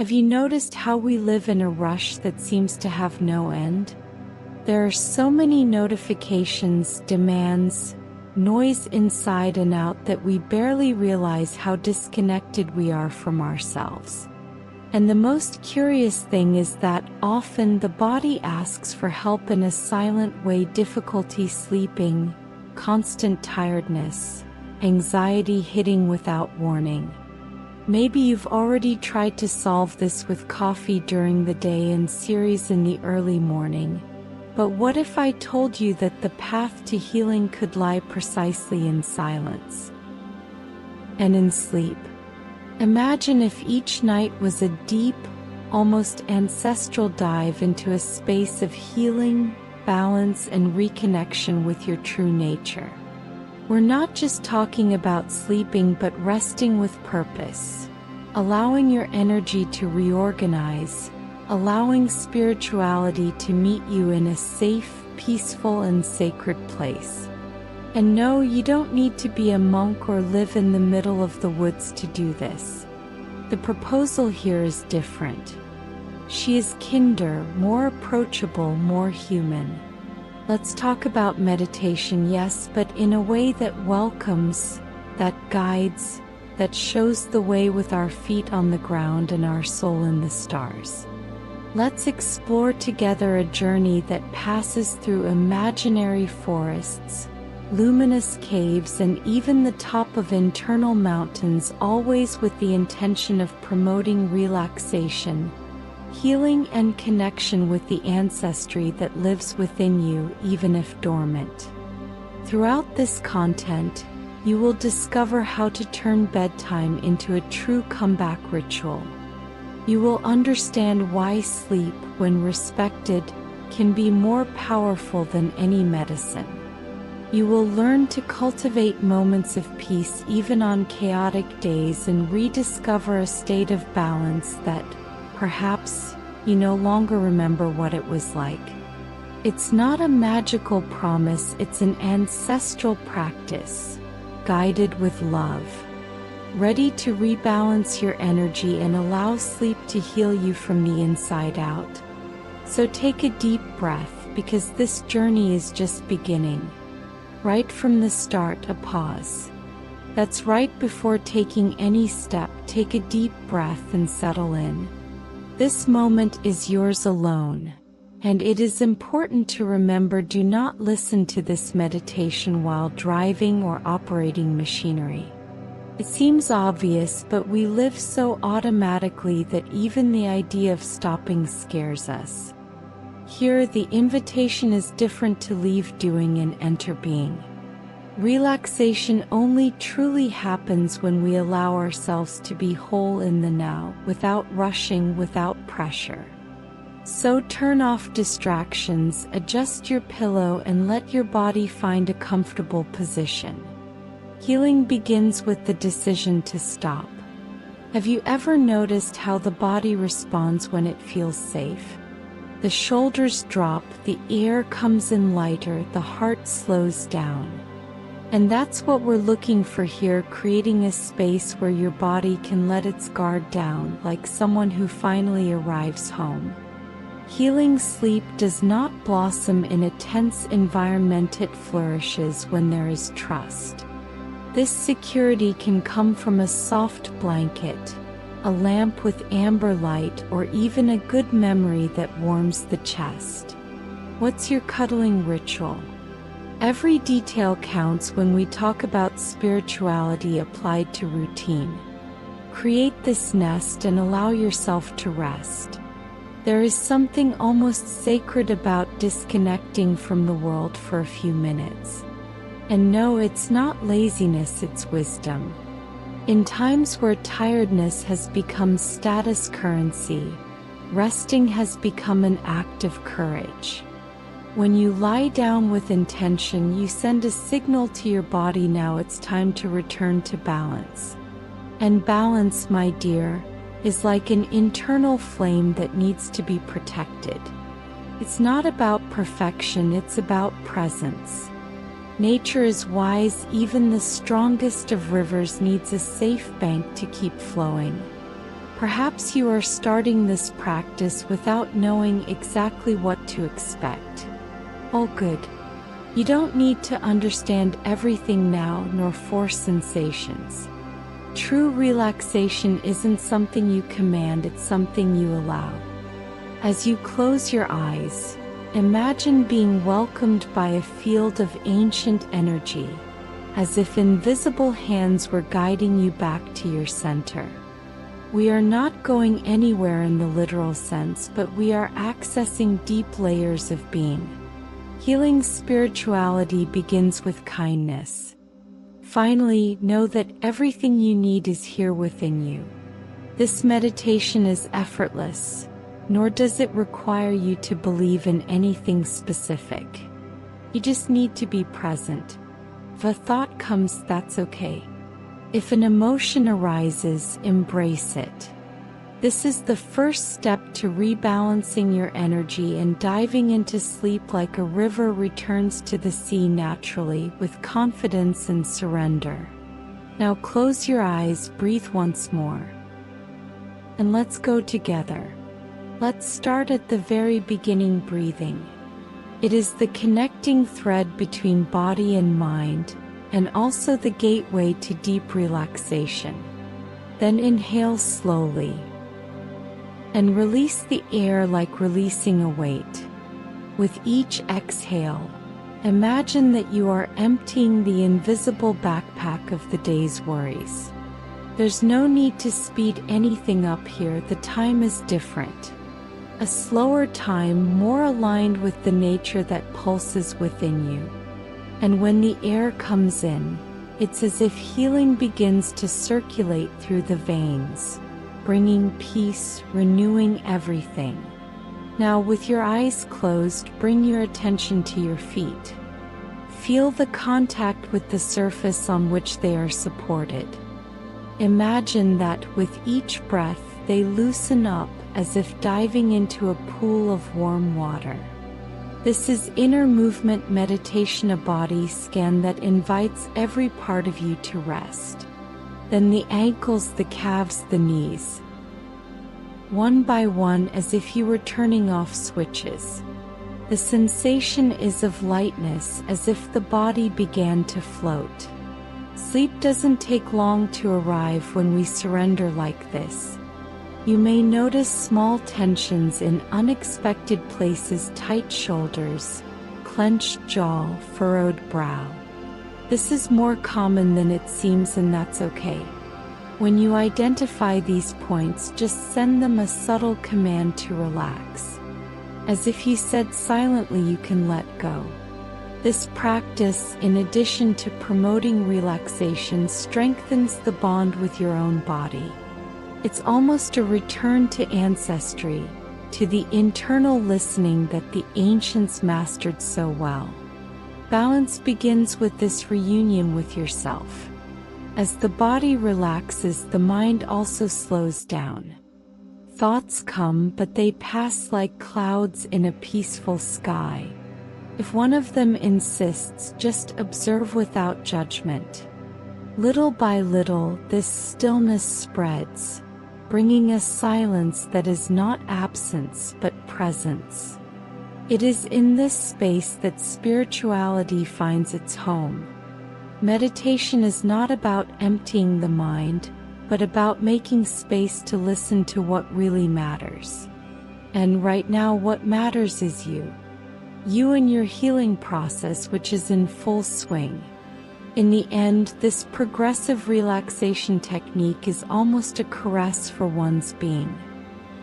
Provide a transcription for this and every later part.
Have you noticed how we live in a rush that seems to have no end? There are so many notifications, demands, noise inside and out that we barely realize how disconnected we are from ourselves. And the most curious thing is that often the body asks for help in a silent way: difficulty sleeping, constant tiredness, anxiety hitting without warning. Maybe you've already tried to solve this with coffee during the day and cereals in the early morning. But what if I told you that the path to healing could lie precisely in silence and in sleep? Imagine if each night was a deep, almost ancestral dive into a space of healing, balance, and reconnection with your true nature. We're not just talking about sleeping, but resting with purpose, allowing your energy to reorganize, allowing spirituality to meet you in a safe, peaceful, and sacred place. And no, you don't need to be a monk or live in the middle of the woods to do this. The proposal here is different. She is kinder, more approachable, more human. Let's talk about meditation, yes, but in a way that welcomes, that guides, that shows the way with our feet on the ground and our soul in the stars. Let's explore together a journey that passes through imaginary forests, luminous caves, and even the top of internal mountains, always with the intention of promoting relaxation, healing, and connection with the ancestry that lives within you, even if dormant. Throughout this content, you will discover how to turn bedtime into a true comeback ritual. You will understand why sleep, when respected, can be more powerful than any medicine. You will learn to cultivate moments of peace even on chaotic days and rediscover a state of balance that, perhaps, you no longer remember what it was like. It's not a magical promise, it's an ancestral practice, guided with love. Ready to rebalance your energy and allow sleep to heal you from the inside out. So take a deep breath, because this journey is just beginning. Right from the start, a pause. That's right before taking any step. Take a deep breath and settle in. This moment is yours alone. And it is important to remember, do not listen to this meditation while driving or operating machinery. It seems obvious, but we live so automatically that even the idea of stopping scares us. Here, the invitation is different: to leave doing and enter being. Relaxation only truly happens when we allow ourselves to be whole in the now, without rushing, without pressure. So turn off distractions, adjust your pillow, and let your body find a comfortable position. Healing begins with the decision to stop. Have you ever noticed how the body responds when it feels safe? The shoulders drop, the air comes in lighter, the heart slows down. And that's what we're looking for here, creating a space where your body can let its guard down, like someone who finally arrives home. Healing sleep does not blossom in a tense environment, it flourishes when there is trust. This security can come from a soft blanket, a lamp with amber light, or even a good memory that warms the chest. What's your cuddling ritual? Every detail counts when we talk about spirituality applied to routine. Create this nest and allow yourself to rest. There is something almost sacred about disconnecting from the world for a few minutes. And no, it's not laziness, it's wisdom. In times where tiredness has become status currency, resting has become an act of courage. When you lie down with intention, you send a signal to your body: now it's time to return to balance. And balance, my dear, is like an internal flame that needs to be protected. It's not about perfection, it's about presence. Nature is wise, even the strongest of rivers needs a safe bank to keep flowing. Perhaps you are starting this practice without knowing exactly what to expect. All good. You don't need to understand everything now nor force sensations. True relaxation isn't something you command, it's something you allow. As you close your eyes, imagine being welcomed by a field of ancient energy, as if invisible hands were guiding you back to your center. We are not going anywhere in the literal sense, but we are accessing deep layers of being. Healing spirituality begins with kindness. Finally, know that everything you need is here within you. This meditation is effortless, nor does it require you to believe in anything specific. You just need to be present. If a thought comes, that's okay. If an emotion arises, embrace it. This is the first step to rebalancing your energy and diving into sleep like a river returns to the sea naturally, with confidence and surrender. Now close your eyes, breathe once more. And let's go together. Let's start at the very beginning, breathing. It is the connecting thread between body and mind, and also the gateway to deep relaxation. Then inhale slowly. And release the air like releasing a weight. With each exhale, imagine that you are emptying the invisible backpack of the day's worries. There's no need to speed anything up here, the time is different. A slower time, more aligned with the nature that pulses within you. And when the air comes in, it's as if healing begins to circulate through the veins, bringing peace, renewing everything. Now, with your eyes closed, bring your attention to your feet. Feel the contact with the surface on which they are supported. Imagine that with each breath, they loosen up as if diving into a pool of warm water. This is inner movement meditation, a body scan that invites every part of you to rest. Then the ankles, the calves, the knees. One by one, as if you were turning off switches. The sensation is of lightness, as if the body began to float. Sleep doesn't take long to arrive when we surrender like this. You may notice small tensions in unexpected places, tight shoulders, clenched jaw, furrowed brow. This is more common than it seems, and that's okay. When you identify these points, just send them a subtle command to relax. As if you said silently, you can let go. This practice, in addition to promoting relaxation, strengthens the bond with your own body. It's almost a return to ancestry, to the internal listening that the ancients mastered so well. Balance begins with this reunion with yourself. As the body relaxes, the mind also slows down. Thoughts come, but they pass like clouds in a peaceful sky. If one of them insists, just observe without judgment. Little by little, this stillness spreads, bringing a silence that is not absence but presence. It is in this space that spirituality finds its home. Meditation is not about emptying the mind, but about making space to listen to what really matters. And right now, what matters is you. You and your healing process, which is in full swing. In the end, this progressive relaxation technique is almost a caress for one's being.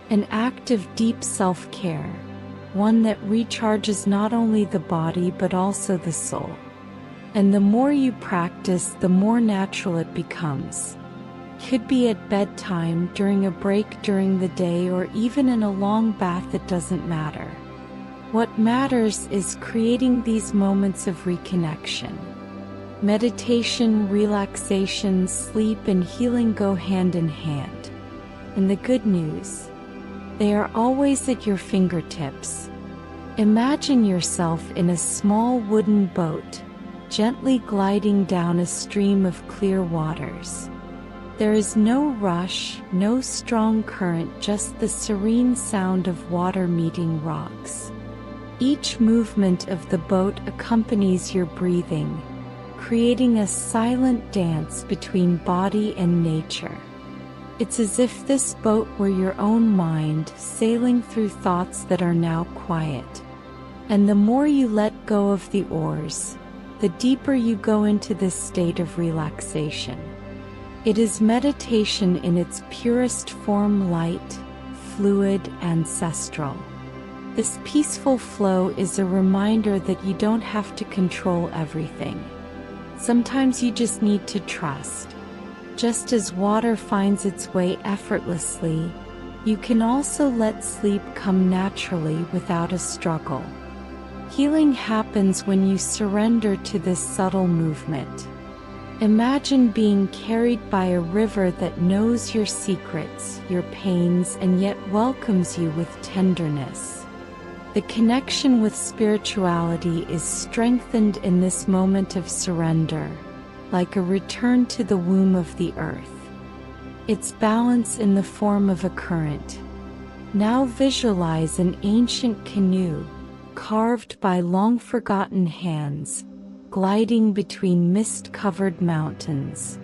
An act of deep self-care, one that recharges not only the body but also the soul. And the more you practice, the more natural it becomes. Could be at bedtime, during a break during the day, or even in a long bath, it doesn't matter. What matters is creating these moments of reconnection. Meditation, relaxation, sleep, and healing go hand in hand. And the good news, they are always at your fingertips. Imagine yourself in a small wooden boat, gently gliding down a stream of clear waters. There is no rush, no strong current, just the serene sound of water meeting rocks. Each movement of the boat accompanies your breathing, creating a silent dance between body and nature. It's as if this boat were your own mind, sailing through thoughts that are now quiet. And the more you let go of the oars, the deeper you go into this state of relaxation. It is meditation in its purest form, light, fluid, ancestral. This peaceful flow is a reminder that you don't have to control everything. Sometimes you just need to trust. Just as water finds its way effortlessly, you can also let sleep come naturally without a struggle. Healing happens when you surrender to this subtle movement. Imagine being carried by a river that knows your secrets, your pains, and yet welcomes you with tenderness. The connection with spirituality is strengthened in this moment of surrender, like a return to the womb of the earth. Its balance in the form of a current. Now visualize an ancient canoe, carved by long-forgotten hands, gliding between mist-covered mountains.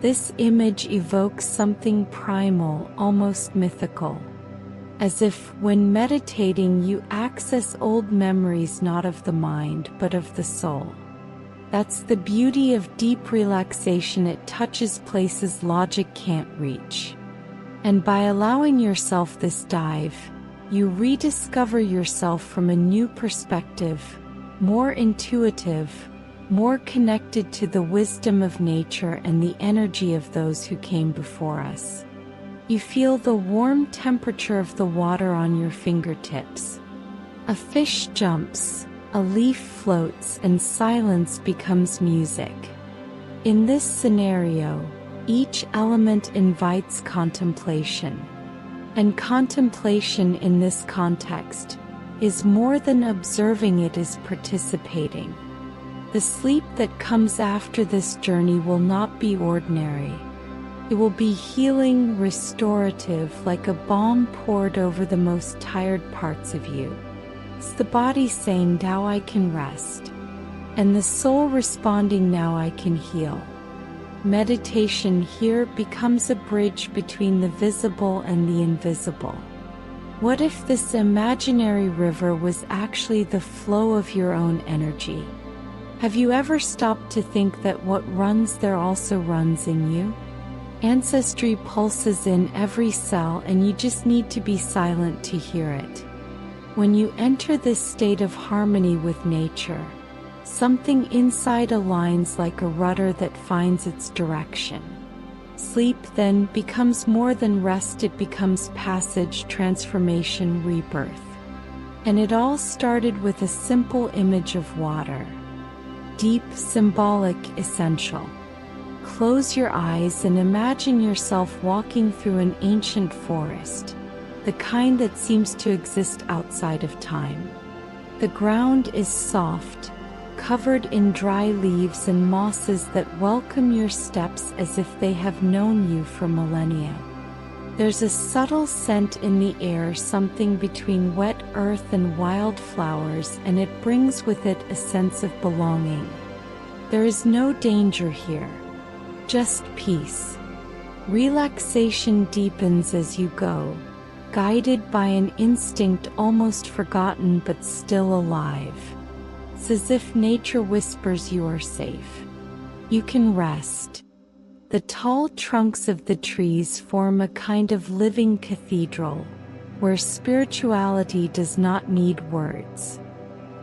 This image evokes something primal, almost mythical. As if, when meditating, you access old memories not of the mind but of the soul. That's the beauty of deep relaxation. It touches places logic can't reach. And by allowing yourself this dive, you rediscover yourself from a new perspective, more intuitive, more connected to the wisdom of nature and the energy of those who came before us. You feel the warm temperature of the water on your fingertips. A fish jumps, a leaf floats, and silence becomes music. In this scenario, each element invites contemplation. And contemplation in this context is more than observing, it is participating. The sleep that comes after this journey will not be ordinary. It will be healing, restorative, like a balm poured over the most tired parts of you. It's the body saying, now I can rest. And the soul responding, now I can heal. Meditation here becomes a bridge between the visible and the invisible. What if this imaginary river was actually the flow of your own energy? Have you ever stopped to think that what runs there also runs in you? Ancestry pulses in every cell, and you just need to be silent to hear it. When you enter this state of harmony with nature, something inside aligns like a rudder that finds its direction. Sleep then becomes more than rest, it becomes passage, transformation, rebirth. And it all started with a simple image of water. Deep, symbolic, essential. Close your eyes and imagine yourself walking through an ancient forest, the kind that seems to exist outside of time. The ground is soft, covered in dry leaves and mosses that welcome your steps as if they have known you for millennia. There's a subtle scent in the air, something between wet earth and wildflowers, and it brings with it a sense of belonging. There is no danger here, just peace. Relaxation deepens as you go, guided by an instinct almost forgotten but still alive. It's as if nature whispers you are safe. You can rest. The tall trunks of the trees form a kind of living cathedral, where spirituality does not need words.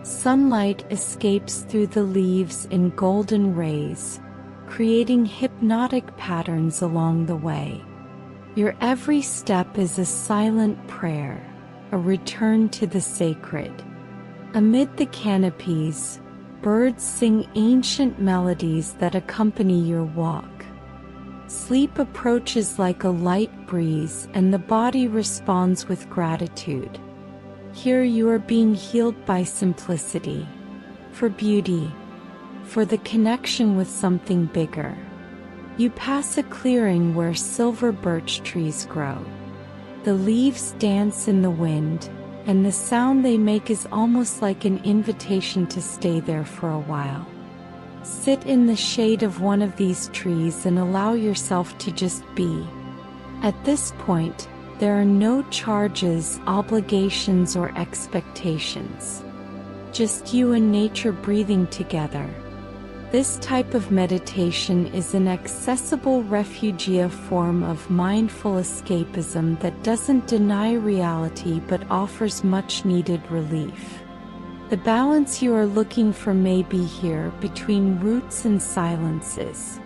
Sunlight escapes through the leaves in golden rays, creating hypnotic patterns along the way. Your every step is a silent prayer, a return to the sacred. Amid the canopies, birds sing ancient melodies that accompany your walk. Sleep approaches like a light breeze, and the body responds with gratitude. Here you are being healed by simplicity, for beauty, for the connection with something bigger. You pass a clearing where silver birch trees grow. The leaves dance in the wind, and the sound they make is almost like an invitation to stay there for a while. Sit in the shade of one of these trees and allow yourself to just be. At this point, there are no charges, obligations, or expectations. Just you and nature breathing together. This type of meditation is an accessible refugia form of mindful escapism that doesn't deny reality but offers much-needed relief. The balance you are looking for may be here, between roots and silences.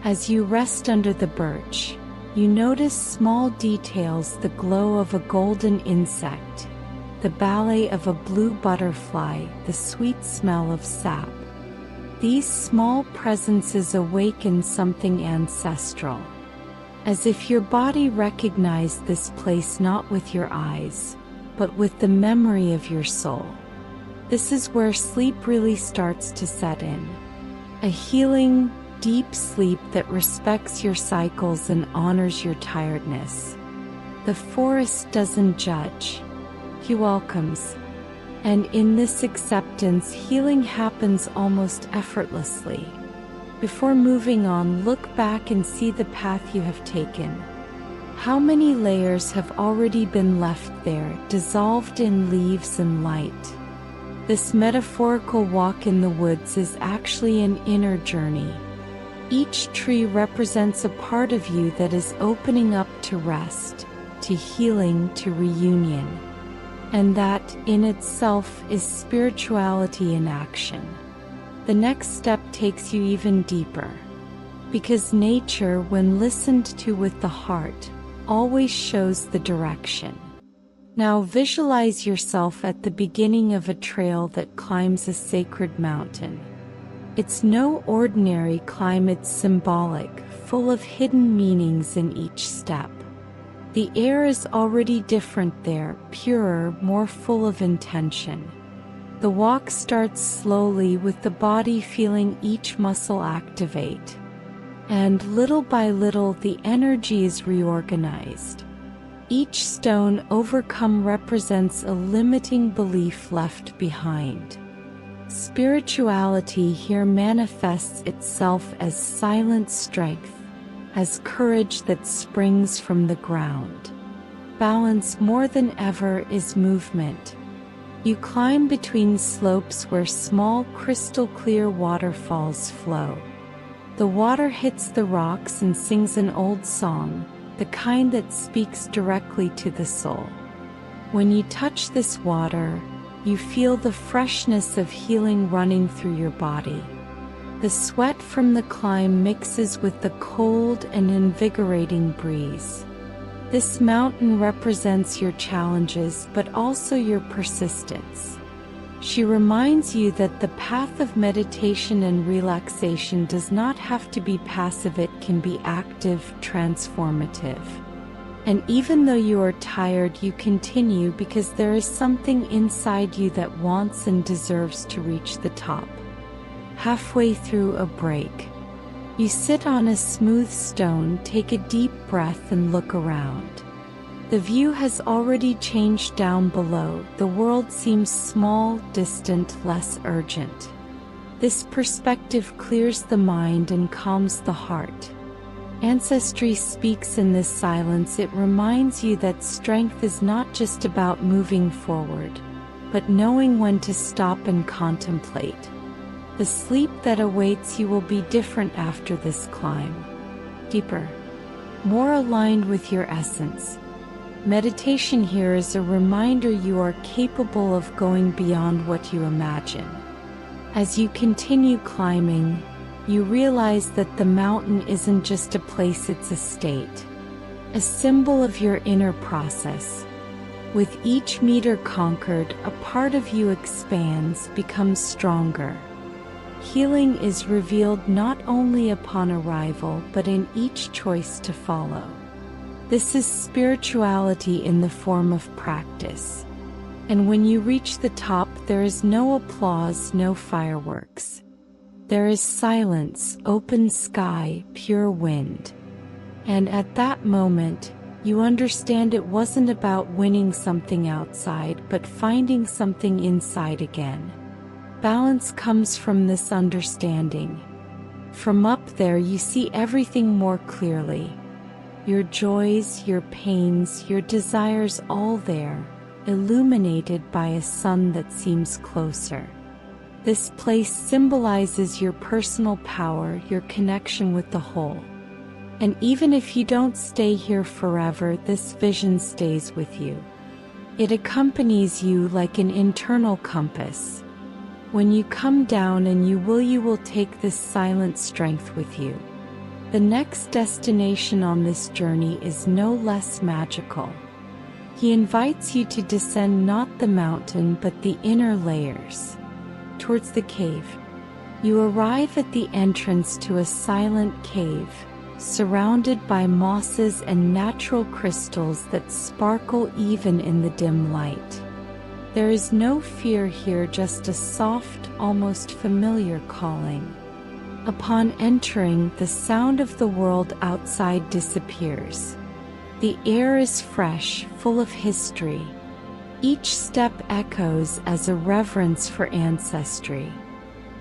As you rest under the birch, you notice small details: the glow of a golden insect, the ballet of a blue butterfly, the sweet smell of sap. These small presences awaken something ancestral, as if your body recognized this place not with your eyes, but with the memory of your soul. This is where sleep really starts to set in. A healing, deep sleep that respects your cycles and honors your tiredness. The forest doesn't judge. He welcomes. And in this acceptance, healing happens almost effortlessly. Before moving on, look back and see the path you have taken. How many layers have already been left there, dissolved in leaves and light? This metaphorical walk in the woods is actually an inner journey. Each tree represents a part of you that is opening up to rest, to healing, to reunion. And that, in itself, is spirituality in action. The next step takes you even deeper. Because nature, when listened to with the heart, always shows the direction. Now visualize yourself at the beginning of a trail that climbs a sacred mountain. It's no ordinary climb, it's symbolic, full of hidden meanings in each step. The air is already different there, purer, more full of intention. The walk starts slowly, with the body feeling each muscle activate. And little by little the energy is reorganized. Each stone overcome represents a limiting belief left behind. Spirituality here manifests itself as silent strength, as courage that springs from the ground. Balance more than ever is movement. You climb between slopes where small crystal-clear waterfalls flow. The water hits the rocks and sings an old song, the kind that speaks directly to the soul. When you touch this water, you feel the freshness of healing running through your body. The sweat from the climb mixes with the cold and invigorating breeze. This mountain represents your challenges, but also your persistence. She reminds you that the path of meditation and relaxation does not have to be passive, it can be active, transformative. And even though you are tired, you continue because there is something inside you that wants and deserves to reach the top. Halfway through a break, you sit on a smooth stone, take a deep breath and look around. The view has already changed down below. The world seems small, distant, less urgent. This perspective clears the mind and calms the heart. Ancestry speaks in this silence. It reminds you that strength is not just about moving forward, but knowing when to stop and contemplate. The sleep that awaits you will be different after this climb. Deeper, more aligned with your essence. Meditation here is a reminder you are capable of going beyond what you imagine. As you continue climbing, you realize that the mountain isn't just a place, it's a state, a symbol of your inner process. With each meter conquered, a part of you expands, becomes stronger. Healing is revealed not only upon arrival, but in each choice to follow. This is spirituality in the form of practice. And when you reach the top, there is no applause, no fireworks. There is silence, open sky, pure wind. And at that moment, you understand it wasn't about winning something outside but finding something inside again. Balance comes from this understanding. From up there you see everything more clearly. Your joys, your pains, your desires, all there, illuminated by a sun that seems closer. This place symbolizes your personal power, your connection with the whole. And even if you don't stay here forever, this vision stays with you. It accompanies you like an internal compass. When you come down and you will take this silent strength with you. The next destination on this journey is no less magical. He invites you to descend not the mountain but the inner layers. Towards the cave. You arrive at the entrance to a silent cave, surrounded by mosses and natural crystals that sparkle even in the dim light. There is no fear here, just a soft, almost familiar calling. Upon entering, the sound of the world outside disappears. The air is fresh, full of history. Each step echoes as a reverence for ancestry.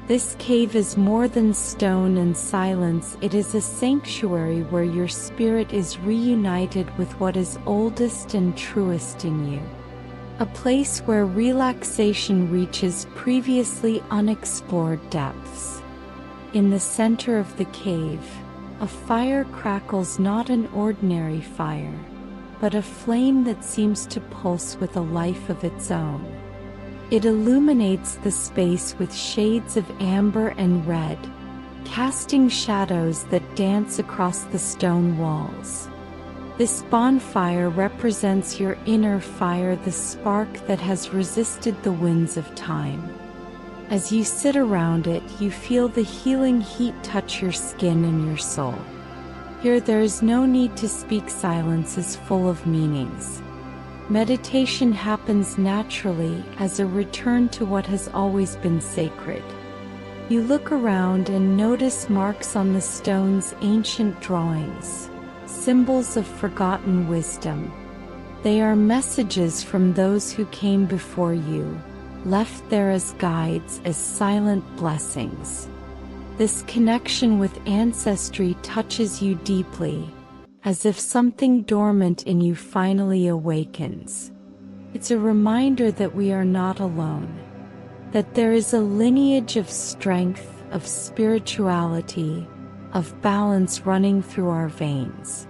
This cave is more than stone and silence, it is a sanctuary where your spirit is reunited with what is oldest and truest in you. A place where relaxation reaches previously unexplored depths. In the center of the cave, a fire crackles, not an ordinary fire, but a flame that seems to pulse with a life of its own. It illuminates the space with shades of amber and red, casting shadows that dance across the stone walls. This bonfire represents your inner fire, the spark that has resisted the winds of time. As you sit around it, you feel the healing heat touch your skin and your soul. Here there is no need to speak, silence is full of meanings. Meditation happens naturally as a return to what has always been sacred. You look around and notice marks on the stones, ancient drawings, symbols of forgotten wisdom. They are messages from those who came before you, left there as guides, as silent blessings. This connection with ancestry touches you deeply, as if something dormant in you finally awakens. It's a reminder that we are not alone, that there is a lineage of strength, of spirituality, of balance running through our veins.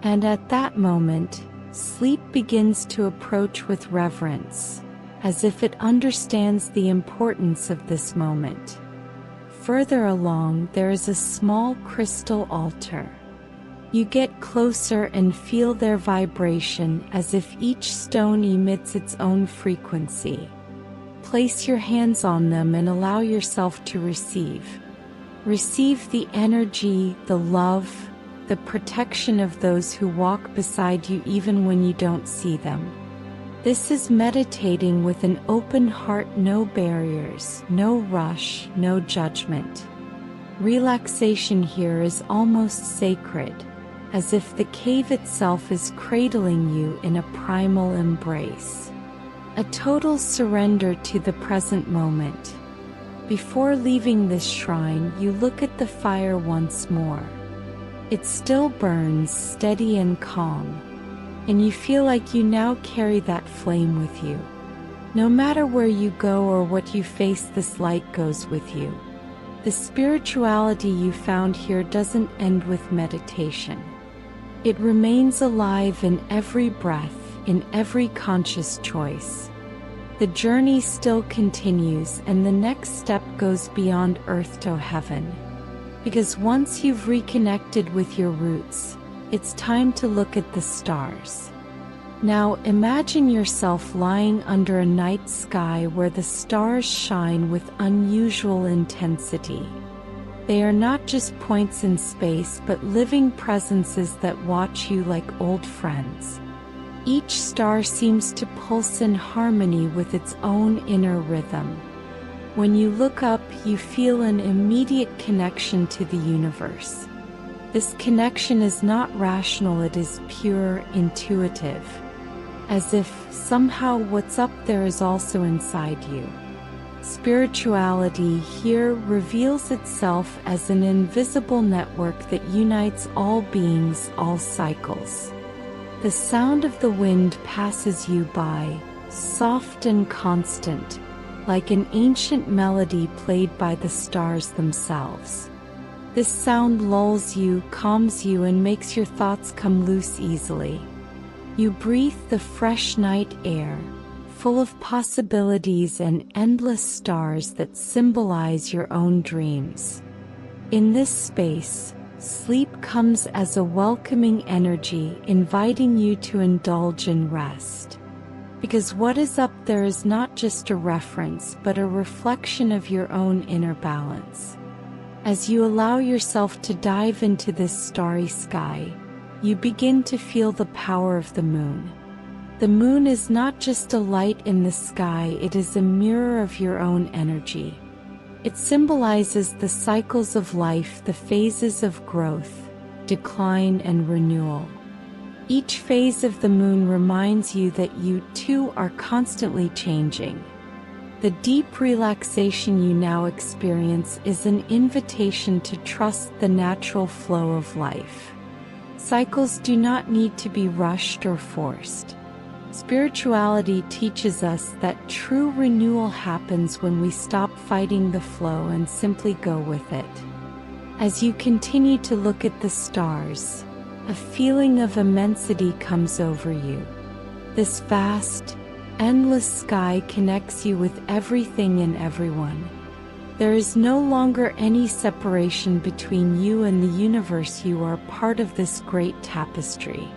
And at that moment, sleep begins to approach with reverence, as if it understands the importance of this moment. Further along, there is a small crystal altar. You get closer and feel their vibration as if each stone emits its own frequency. Place your hands on them and allow yourself to receive. Receive the energy, the love, the protection of those who walk beside you even when you don't see them. This is meditating with an open heart, no barriers, no rush, no judgment. Relaxation here is almost sacred, as if the cave itself is cradling you in a primal embrace. A total surrender to the present moment. Before leaving this shrine, you look at the fire once more. It still burns, steady and calm, and you feel like you now carry that flame with you. No matter where you go or what you face, this light goes with you. The spirituality you found here doesn't end with meditation. It remains alive in every breath, in every conscious choice. The journey still continues, and the next step goes beyond earth to heaven. Because once you've reconnected with your roots, it's time to look at the stars. Now imagine yourself lying under a night sky where the stars shine with unusual intensity. They are not just points in space but living presences that watch you like old friends. Each star seems to pulse in harmony with its own inner rhythm. When you look up, you feel an immediate connection to the universe. This connection is not rational, it is pure, intuitive, as if somehow what's up there is also inside you. Spirituality here reveals itself as an invisible network that unites all beings, all cycles. The sound of the wind passes you by, soft and constant, like an ancient melody played by the stars themselves. This sound lulls you, calms you, and makes your thoughts come loose easily. You breathe the fresh night air, full of possibilities and endless stars that symbolize your own dreams. In this space, sleep comes as a welcoming energy, inviting you to indulge in rest. Because what is up there is not just a reference, but a reflection of your own inner balance. As you allow yourself to dive into this starry sky, you begin to feel the power of the moon. The moon is not just a light in the sky, it is a mirror of your own energy. It symbolizes the cycles of life, the phases of growth, decline, and renewal. Each phase of the moon reminds you that you too are constantly changing. The deep relaxation you now experience is an invitation to trust the natural flow of life. Cycles do not need to be rushed or forced. Spirituality teaches us that true renewal happens when we stop fighting the flow and simply go with it. As you continue to look at the stars, a feeling of immensity comes over you. This vast, endless sky connects you with everything and everyone. There is no longer any separation between you and the universe. You are part of this great tapestry.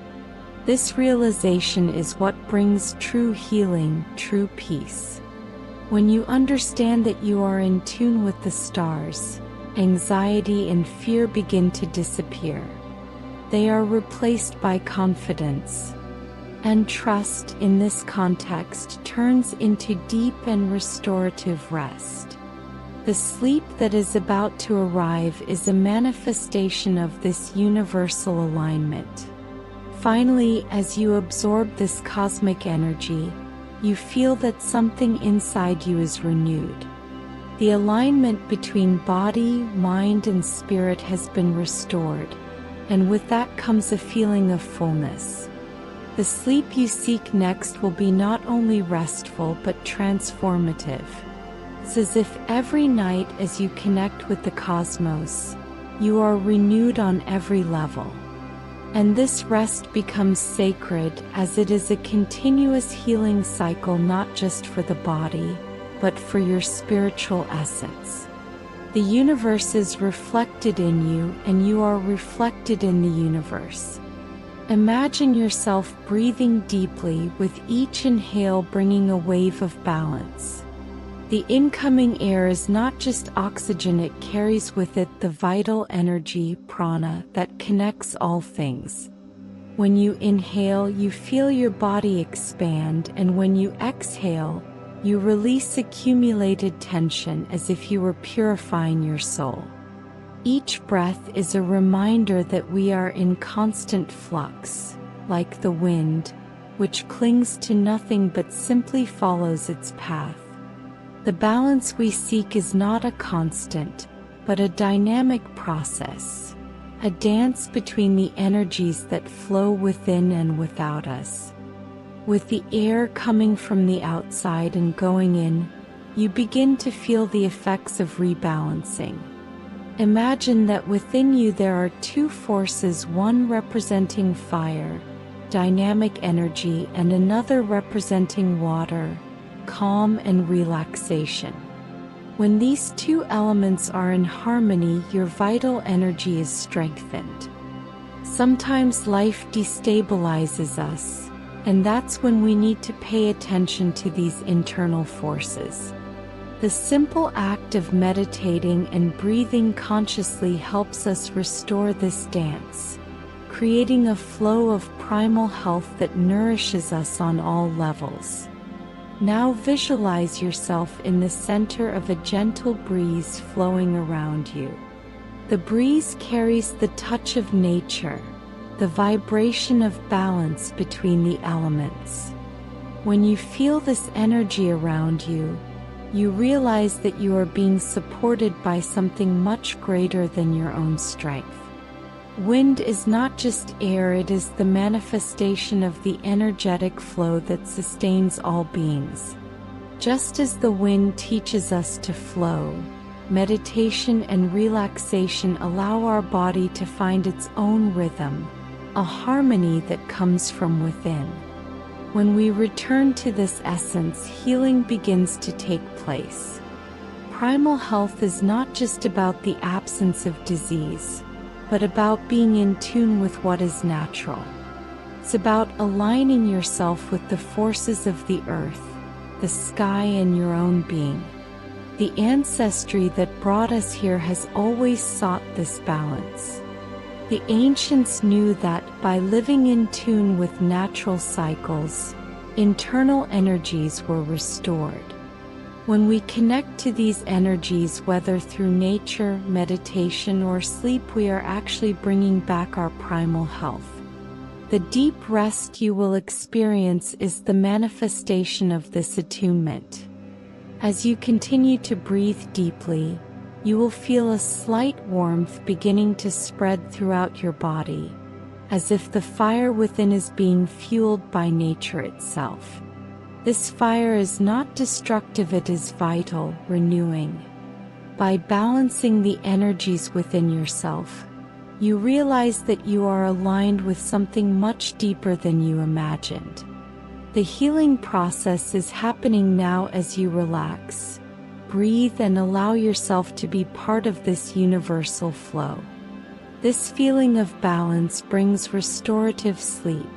This realization is what brings true healing, true peace. When you understand that you are in tune with the stars, anxiety and fear begin to disappear. They are replaced by confidence. And trust in this context turns into deep and restorative rest. The sleep that is about to arrive is a manifestation of this universal alignment. Finally, as you absorb this cosmic energy, you feel that something inside you is renewed. The alignment between body, mind, and spirit has been restored, and with that comes a feeling of fullness. The sleep you seek next will be not only restful but transformative. It's as if every night as you connect with the cosmos, you are renewed on every level. And this rest becomes sacred as it is a continuous healing cycle, not just for the body, but for your spiritual essence. The universe is reflected in you, and you are reflected in the universe. Imagine yourself breathing deeply, with each inhale bringing a wave of balance. The incoming air is not just oxygen, it carries with it the vital energy, prana, that connects all things. When you inhale, you feel your body expand, and when you exhale, you release accumulated tension as if you were purifying your soul. Each breath is a reminder that we are in constant flux, like the wind, which clings to nothing but simply follows its path. The balance we seek is not a constant, but a dynamic process, a dance between the energies that flow within and without us. With the air coming from the outside and going in, you begin to feel the effects of rebalancing. Imagine that within you there are two forces, one representing fire, dynamic energy, and another representing water, calm and relaxation. When these two elements are in harmony, your vital energy is strengthened. Sometimes life destabilizes us, and that's when we need to pay attention to these internal forces. The simple act of meditating and breathing consciously helps us restore this dance, creating a flow of primal health that nourishes us on all levels. Now visualize yourself in the center of a gentle breeze flowing around you. The breeze carries the touch of nature, the vibration of balance between the elements. When you feel this energy around you, you realize that you are being supported by something much greater than your own strength. Wind is not just air, it is the manifestation of the energetic flow that sustains all beings. Just as the wind teaches us to flow, meditation and relaxation allow our body to find its own rhythm, a harmony that comes from within. When we return to this essence, healing begins to take place. Primal health is not just about the absence of disease, but about being in tune with what is natural. It's about aligning yourself with the forces of the earth, the sky, and your own being. The ancestry that brought us here has always sought this balance. The ancients knew that by living in tune with natural cycles, internal energies were restored. When we connect to these energies, whether through nature, meditation, or sleep, we are actually bringing back our primal health. The deep rest you will experience is the manifestation of this attunement. As you continue to breathe deeply, you will feel a slight warmth beginning to spread throughout your body, as if the fire within is being fueled by nature itself. This fire is not destructive, it is vital, renewing. By balancing the energies within yourself, you realize that you are aligned with something much deeper than you imagined. The healing process is happening now as you relax, breathe, and allow yourself to be part of this universal flow. This feeling of balance brings restorative sleep,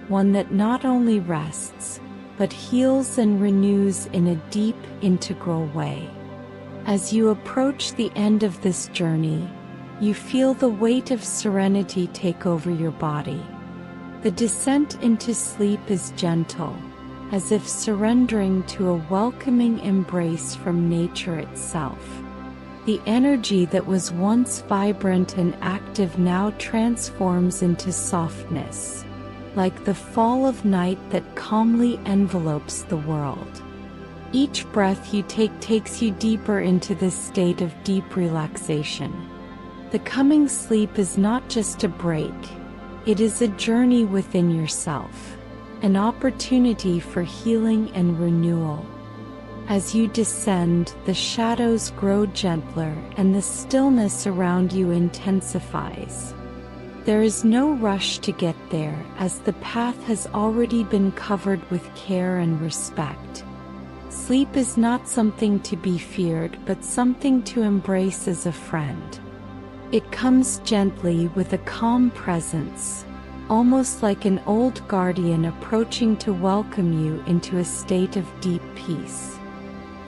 one that not only rests, but heals and renews in a deep, integral way. As you approach the end of this journey, you feel the weight of serenity take over your body. The descent into sleep is gentle, as if surrendering to a welcoming embrace from nature itself. The energy that was once vibrant and active now transforms into softness, like the fall of night that calmly envelopes the world. Each breath you take takes you deeper into this state of deep relaxation. The coming sleep is not just a break, it is a journey within yourself, an opportunity for healing and renewal. As you descend, the shadows grow gentler and the stillness around you intensifies. There is no rush to get there, as the path has already been covered with care and respect. Sleep is not something to be feared, but something to embrace as a friend. It comes gently with a calm presence, almost like an old guardian approaching to welcome you into a state of deep peace.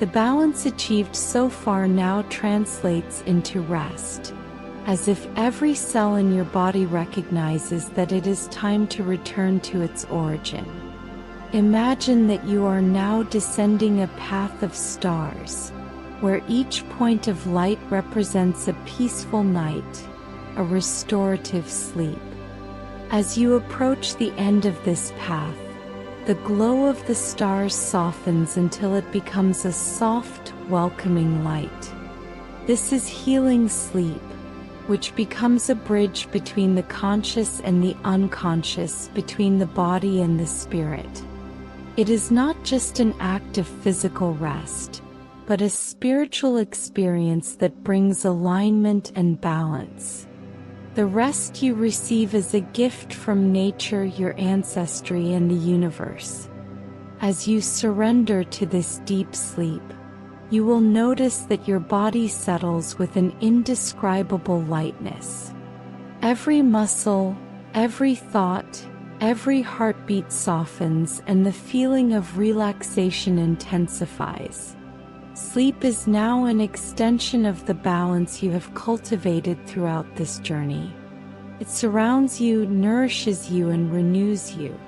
The balance achieved so far now translates into rest, as if every cell in your body recognizes that it is time to return to its origin. Imagine that you are now descending a path of stars, where each point of light represents a peaceful night, a restorative sleep. As you approach the end of this path, the glow of the stars softens until it becomes a soft, welcoming light. This is healing sleep, which becomes a bridge between the conscious and the unconscious, between the body and the spirit. It is not just an act of physical rest, but a spiritual experience that brings alignment and balance. The rest you receive is a gift from nature, your ancestry, and the universe. As you surrender to this deep sleep, you will notice that your body settles with an indescribable lightness. Every muscle, every thought, every heartbeat softens, and the feeling of relaxation intensifies. Sleep is now an extension of the balance you have cultivated throughout this journey. It surrounds you, nourishes you, and renews you.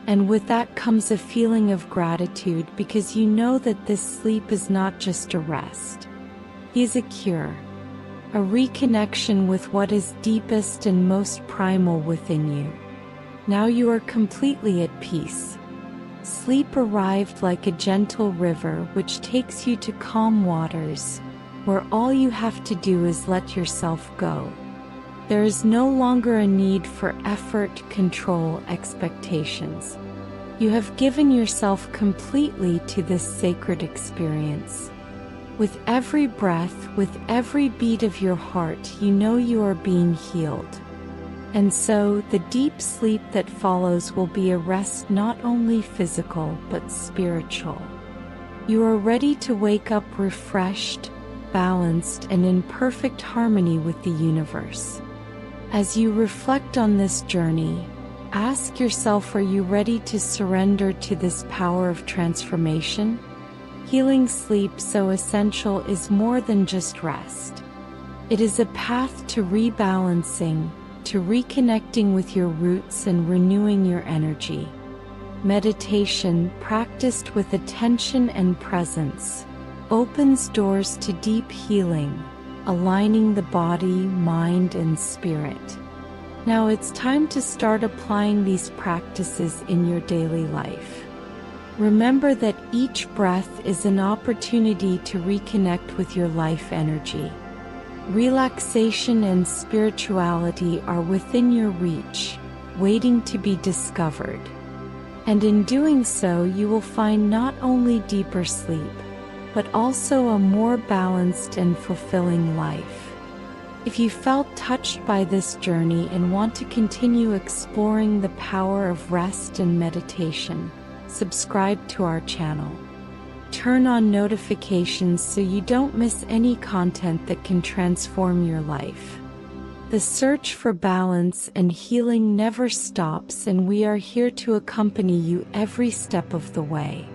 And with that comes a feeling of gratitude because you know that this sleep is not just a rest. It is a cure, a reconnection with what is deepest and most primal within you. Now you are completely at peace. Sleep arrived like a gentle river which takes you to calm waters, where all you have to do is let yourself go. There is no longer a need for effort, control, expectations. You have given yourself completely to this sacred experience. With every breath, with every beat of your heart, you know you are being healed. And so, the deep sleep that follows will be a rest not only physical but spiritual. You are ready to wake up refreshed, balanced, and in perfect harmony with the universe. As you reflect on this journey, ask yourself, are you ready to surrender to this power of transformation? Healing sleep, so essential, is more than just rest. It is a path to rebalancing, to reconnecting with your roots and renewing your energy. Meditation, practiced with attention and presence, opens doors to deep healing, aligning the body, mind, and spirit. Now it's time to start applying these practices in your daily life. Remember that each breath is an opportunity to reconnect with your life energy. Relaxation and spirituality are within your reach, waiting to be discovered. And in doing so, you will find not only deeper sleep, but also a more balanced and fulfilling life. If you felt touched by this journey and want to continue exploring the power of rest and meditation, subscribe to our channel. Turn on notifications so you don't miss any content that can transform your life. The search for balance and healing never stops, and we are here to accompany you every step of the way.